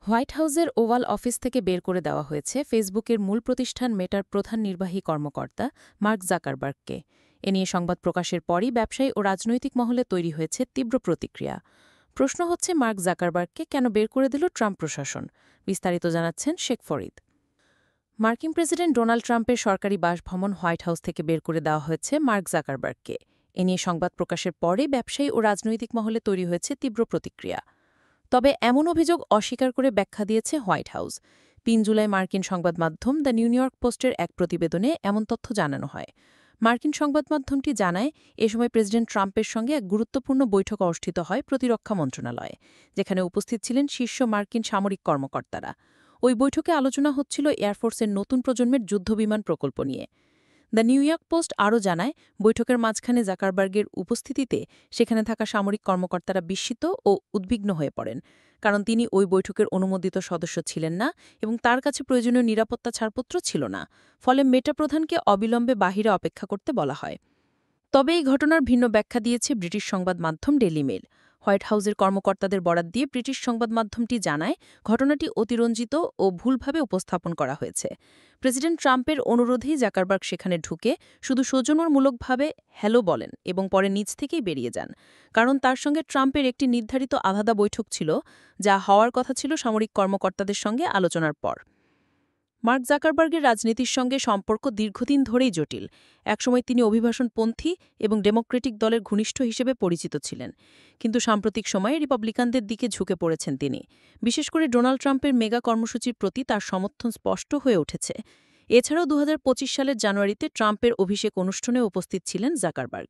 White হাউসের oval office থেকে বের করে দেওয়া হয়েছে ফেসবুকের মূল প্রতিষ্ঠান মেটার প্রধান নির্বাহী কর্মকর্তা মার্ক জাকারবার্গকে। এ নিয়ে সংবাদ প্রকাশের পরই ব্যবসায়ী ও রাজনৈতিক মহলে তৈরি হয়েছে তীব্র প্রতিক্রিয়া। প্রশ্ন হচ্ছে, মার্ক জাকারবার্গকে কেন বের করে দিল ট্রাম্প প্রশাসন? বিস্তারিত জানাচ্ছেন শেখ ফরিদ। মার্কিন প্রেসিডেন্ট ডোনাল্ড ট্রাম্পের সরকারি বাসভবন হোয়াইট হাউস থেকে বের করে দেওয়া হয়েছে মার্ক জাকারবার্গকে। এ নিয়ে সংবাদ প্রকাশের পরই ব্যবসায়ী ও রাজনৈতিক মহলে তৈরি হয়েছে তীব্র প্রতিক্রিয়া। তবে এমন অভিযোগ অস্বীকার করে ব্যাখ্যা দিয়েছে হোয়াইট হাউস। ৩ জুলাই মার্কিন সংবাদ মাধ্যম দ্য নিউ ইয়র্ক পোস্টের এক প্রতিবেদনে এমন তথ্য জানানো হয়। মার্কিন সংবাদ মাধ্যমটি জানায়, এ সময় প্রেসিডেন্ট ট্রাম্পের সঙ্গে এক গুরুত্বপূর্ণ বৈঠক অনুষ্ঠিত হয় প্রতিরক্ষা মন্ত্রণালয়ে, যেখানে উপস্থিত ছিলেন শীর্ষ মার্কিন সামরিক কর্মকর্তারা। ওই বৈঠকে আলোচনা হচ্ছিল এয়ারফোর্সের নতুন প্রজন্মের যুদ্ধবিমান প্রকল্প নিয়ে। দ্য নিউ ইয়র্ক পোস্ট আরও জানায়, বৈঠকের মাঝখানে জাকারবার্গের উপস্থিতিতে সেখানে থাকা সামরিক কর্মকর্তারা বিস্মিত ও উদ্বিগ্ন হয়ে পড়েন, কারণ তিনি ওই বৈঠকের অনুমোদিত সদস্য ছিলেন না এবং তার কাছে প্রয়োজনীয় নিরাপত্তা ছাড়পত্র ছিল না। ফলে মেটা প্রধানকে অবিলম্বে বাহিরে অপেক্ষা করতে বলা হয়। তবে এই ঘটনার ভিন্ন ব্যাখ্যা দিয়েছে ব্রিটিশ সংবাদ মাধ্যম ডেইলি মেইল। হোয়াইট হাউসের কর্মকর্তাদের বরাত দিয়ে ব্রিটিশ সংবাদ মাধ্যমটি জানায়, ঘটনাটি অতিরঞ্জিত ও ভুলভাবে উপস্থাপন করা হয়েছে। প্রেসিডেন্ট ট্রাম্পের অনুরোধেই জাকারবার্গ সেখানে ঢুকে শুধু সৌজন্যমূলকভাবে হ্যালো বলেন এবং পরে নিজ থেকেই বেরিয়ে যান, কারণ তার সঙ্গে ট্রাম্পের একটি নির্ধারিত আলাদা বৈঠক ছিল, যা হওয়ার কথা ছিল সামরিক কর্মকর্তাদের সঙ্গে আলোচনার পর। মার্ক জাকারবার্গের রাজনীতির সঙ্গে সম্পর্ক দীর্ঘদিন ধরেই জটিল। একসময় তিনি অভিবাসনপন্থী এবং ডেমোক্রেটিক দলের ঘনিষ্ঠ হিসেবে পরিচিত ছিলেন, কিন্তু সাম্প্রতিক সময়ে রিপাবলিকানদের দিকে ঝুঁকে পড়েছেন তিনি। বিশেষ করে ডোনাল্ড ট্রাম্পের মেগা কর্মসূচির প্রতি তার সমর্থন স্পষ্ট হয়ে উঠেছে। এছাড়াও ২০২৫ সালের জানুয়ারিতে ট্রাম্পের অভিষেক অনুষ্ঠানে উপস্থিত ছিলেন জাকারবার্গ।